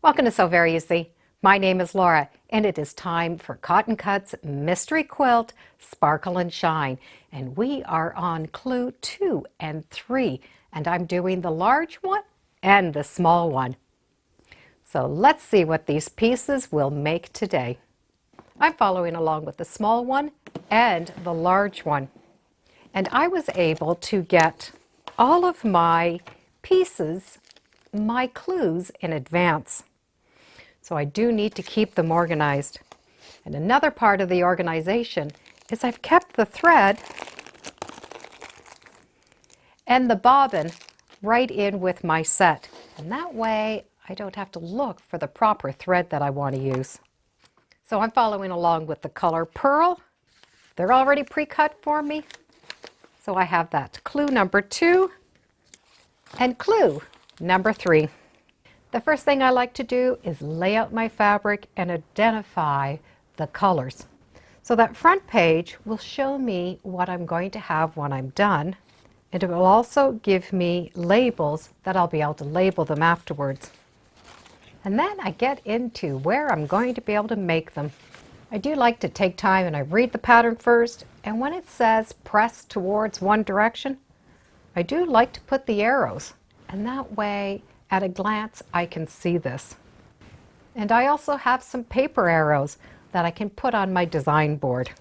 Welcome to Sew Very Easy. My name is Laura, and it is time for Cotton Cut's Mystery Quilt Sparkle and Shine. And we are on clue 2 and 3, and I'm doing the large one and the small one. So let's see what these pieces will make today. I'm following along with the small one and the large one. And I was able to get all of my pieces, my clues in advance. So I do need to keep them organized. And another part of the organization is I've kept the thread and the bobbin right in with my set. And that way I don't have to look for the proper thread that I want to use. So I'm following along with the color Pearl. They're already pre-cut for me. So I have that clue number 2 and clue number 3. The first thing I like to do is lay out my fabric and identify the colors. So that front page will show me what I'm going to have when I'm done, and it will also give me labels that I'll be able to label them afterwards. And then I get into where I'm going to be able to make them. I do like to take time and I read the pattern first, and when it says press towards one direction, I do like to put the arrows, and that way at a glance I can see this. And I also have some paper arrows that I can put on my design board.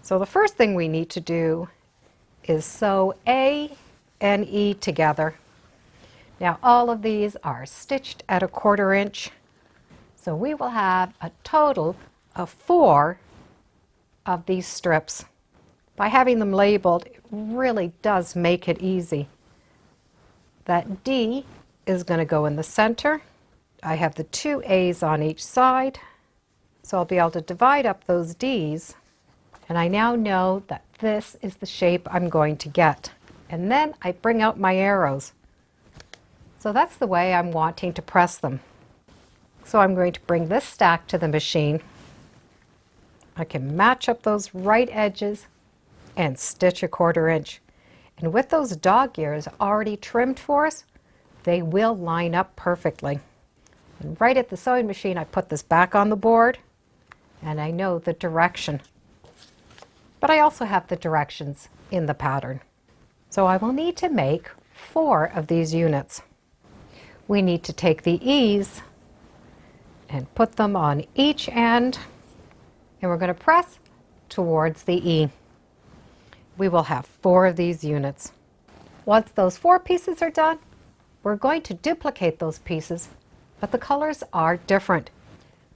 So the first thing we need to do is sew A and E together. Now all of these are stitched at 1/4 inch, so we will have a total of 4 of these strips. By having them labeled, it really does make it easy. That D is going to go in the center. I have the 2 A's on each side, so I'll be able to divide up those D's, and I now know that this is the shape I'm going to get. And then I bring out my arrows. So that's the way I'm wanting to press them. So I'm going to bring this stack to the machine. I can match up those right edges and stitch 1/4 inch. And with those dog ears already trimmed for us, they will line up perfectly. And right at the sewing machine, I put this back on the board, and I know the direction. But I also have the directions in the pattern. So I will need to make 4 of these units. We need to take the E's and put them on each end, and we're going to press towards the E. We will have 4 of these units. Once those 4 pieces are done, we're going to duplicate those pieces, but the colors are different.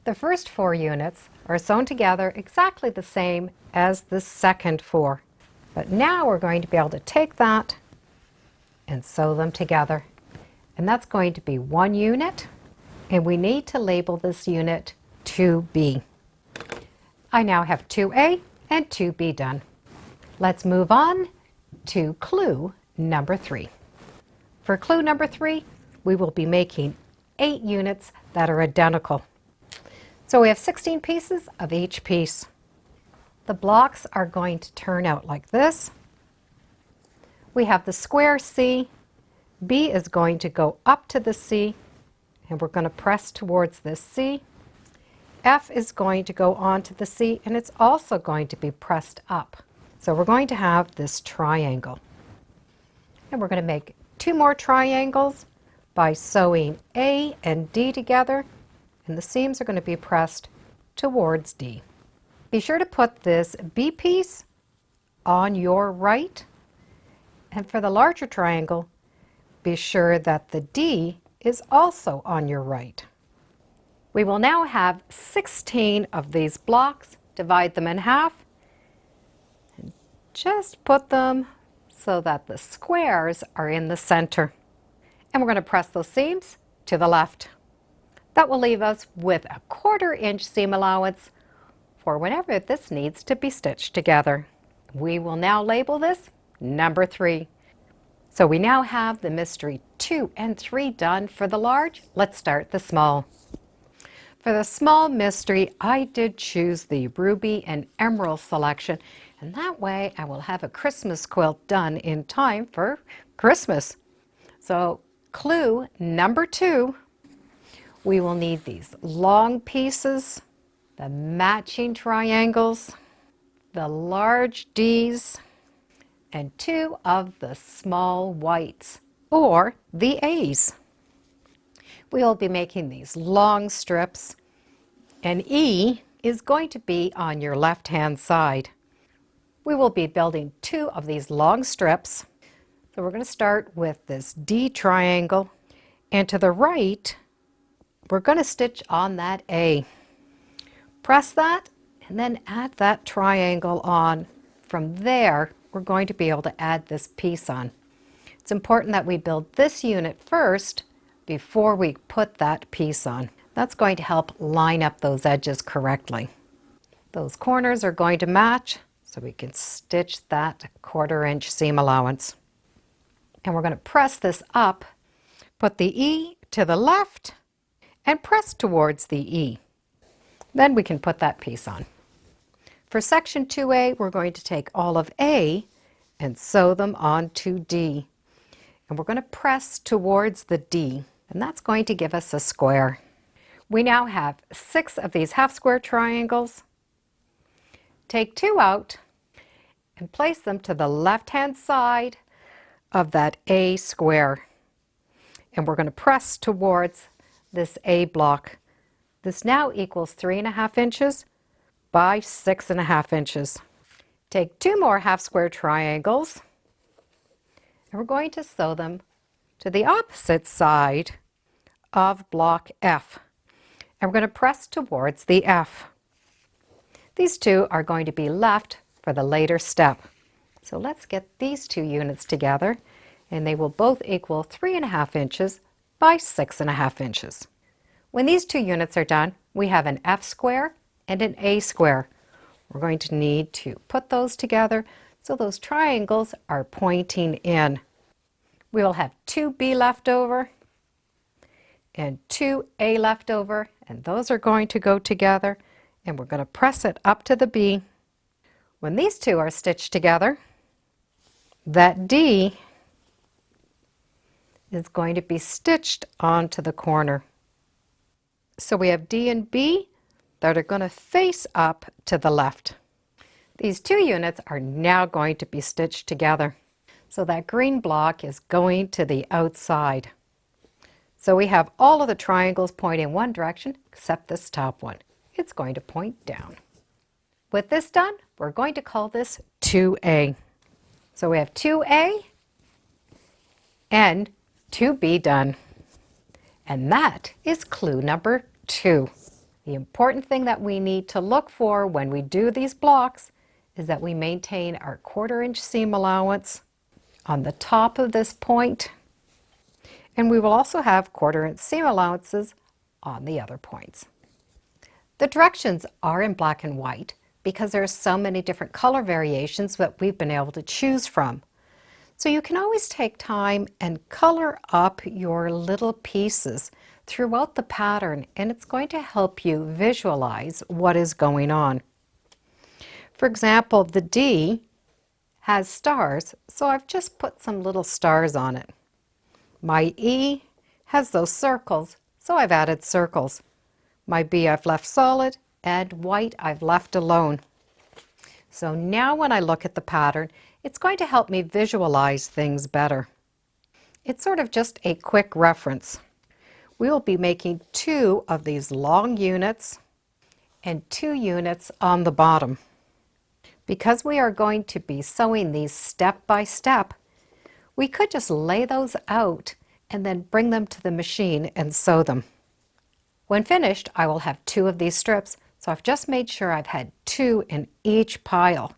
The first 4 units are sewn together exactly the same as the second 4. But now we're going to be able to take that and sew them together. And that's going to be 1 unit, and we need to label this unit 2B. I now have 2A and 2B done. Let's move on to clue number 3. For clue number 3, we will be making 8 units that are identical. So we have 16 pieces of each piece. The blocks are going to turn out like this. We have the square C. B is going to go up to the C, and we're going to press towards this C. F is going to go onto the C, and it's also going to be pressed up. So we're going to have this triangle. And we're going to make 2 more triangles by sewing A and D together, and the seams are going to be pressed towards D. Be sure to put this B piece on your right, and for the larger triangle, be sure that the D is also on your right. We will now have 16 of these blocks. Divide them in half, and just put them so that the squares are in the center. And we're going to press those seams to the left. That will leave us with a 1/4 inch seam allowance for whenever this needs to be stitched together. We will now label this number 3. So we now have the mystery 2 and 3 done for the large. Let's start the small. For the small mystery, I did choose the ruby and emerald selection, and that way I will have a Christmas quilt done in time for Christmas. So clue number 2, We will need these long pieces, the matching triangles, the large D's, and 2 of the small whites, or the A's. We will be making these long strips, and E is going to be on your left-hand side. We will be building 2 of these long strips. So we're going to start with this D triangle, and to the right, we're going to stitch on that A. Press that, and then add that triangle on. From there, we're going to be able to add this piece on. It's important that we build this unit first before we put that piece on. That's going to help line up those edges correctly. Those corners are going to match, so we can stitch that 1/4 inch seam allowance. And we're going to press this up, put the E to the left, and press towards the E. Then we can put that piece on. For section 2A, we're going to take all of A and sew them onto D. And we're going to press towards the D, and that's going to give us a square. We now have 6 of these half square triangles. Take 2 out and place them to the left-hand side of that A square. And we're going to press towards this A block. This now equals 3.5 inches by 6.5 inches. Take 2 more half square triangles, and we're going to sew them to the opposite side of block F. And we're going to press towards the F. These 2 are going to be left for the later step. So let's get these 2 units together, and they will both equal 3.5 inches by 6.5 inches. When these 2 units are done, we have an F square and an A square. We're going to need to put those together so those triangles are pointing in. We will have 2 B left over and 2 A left over, and those are going to go together, and we're going to press it up to the B. When these 2 are stitched together, that D is going to be stitched onto the corner. So we have D and B that are going to face up to the left. These 2 units are now going to be stitched together. So that green block is going to the outside. So we have all of the triangles pointing one direction except this top one. It's going to point down. With this done, we're going to call this 2A. So we have 2A and 2B done. And that is clue number 2. The important thing that we need to look for when we do these blocks is that we maintain our 1/4 inch seam allowance on the top of this point. And we will also have 1/4 inch seam allowances on the other points. The directions are in black and white because there are so many different color variations that we've been able to choose from. So you can always take time and color up your little pieces throughout the pattern, and it's going to help you visualize what is going on. For example, the D has stars, so I've just put some little stars on it. My E has those circles, so I've added circles. My B I've left solid, and white I've left alone. So now when I look at the pattern, it's going to help me visualize things better. It's sort of just a quick reference. We will be making 2 of these long units and 2 units on the bottom. Because we are going to be sewing these step by step, we could just lay those out and then bring them to the machine and sew them. When finished, I will have 2 of these strips, so I've just made sure I've had 2 in each pile.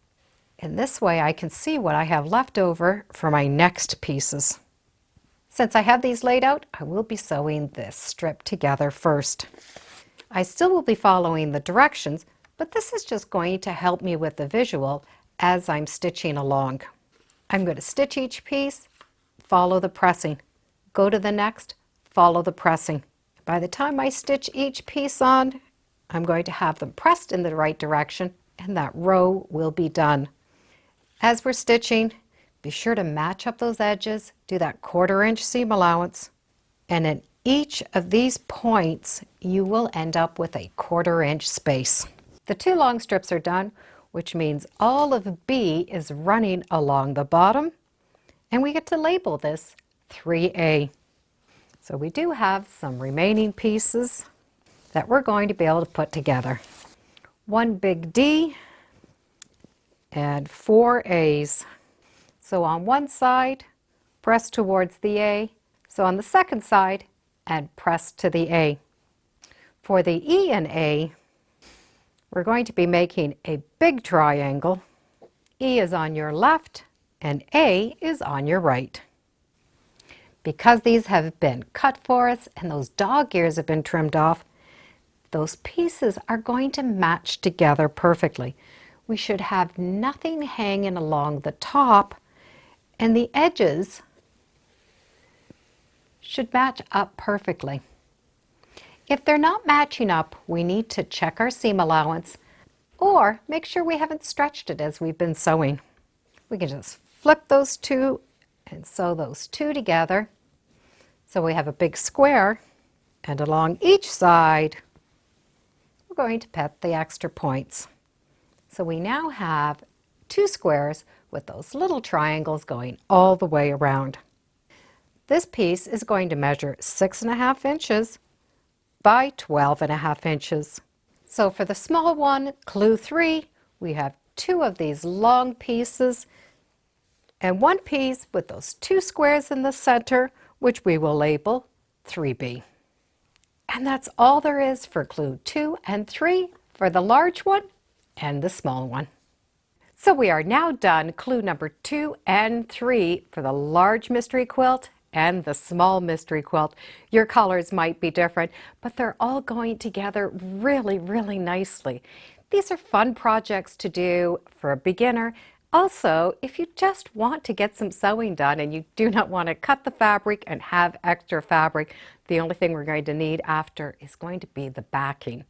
In this way, I can see what I have left over for my next pieces. Since I have these laid out, I will be sewing this strip together first. I still will be following the directions, but this is just going to help me with the visual as I'm stitching along. I'm going to stitch each piece, follow the pressing. Go to the next, follow the pressing. By the time I stitch each piece on, I'm going to have them pressed in the right direction, and that row will be done. As we're stitching, be sure to match up those edges, do that 1/4 inch seam allowance, and an each of these points, you will end up with a 1/4 inch space. The 2 long strips are done, which means all of B is running along the bottom, and we get to label this 3A. So we do have some remaining pieces that we're going to be able to put together. 1 big D and 4 A's. So on one side, press towards the A. So on the second side, and press to the A. For the E and A, we're going to be making a big triangle. E is on your left and A is on your right. Because these have been cut for us and those dog ears have been trimmed off, those pieces are going to match together perfectly. We should have nothing hanging along the top, and the edges should match up perfectly. If they're not matching up, we need to check our seam allowance or make sure we haven't stretched it as we've been sewing. We can just flip those two and sew those two together so we have a big square, and along each side we're going to put the extra points. So we now have 2 squares with those little triangles going all the way around. This piece is going to measure 6.5 inches by 12.5 inches. So for the small one, clue 3, we have 2 of these long pieces and 1 piece with those 2 squares in the center, which we will label 3B. And that's all there is for clue 2 and 3 for the large one and the small one. So we are now done clue number 2 and 3 for the large mystery quilt and the small mystery quilt. Your colors might be different, but they're all going together really, really nicely. These are fun projects to do for a beginner. Also, if you just want to get some sewing done and you do not want to cut the fabric and have extra fabric, the only thing we're going to need after is going to be the backing.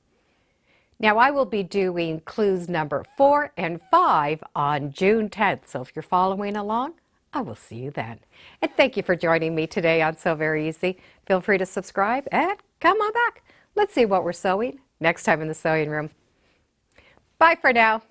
Now I will be doing clues number 4 and 5 on June 10th, so if you're following along, I will see you then. And thank you for joining me today on Sew Very Easy. Feel free to subscribe and come on back. Let's see what we're sewing next time in the sewing room. Bye for now.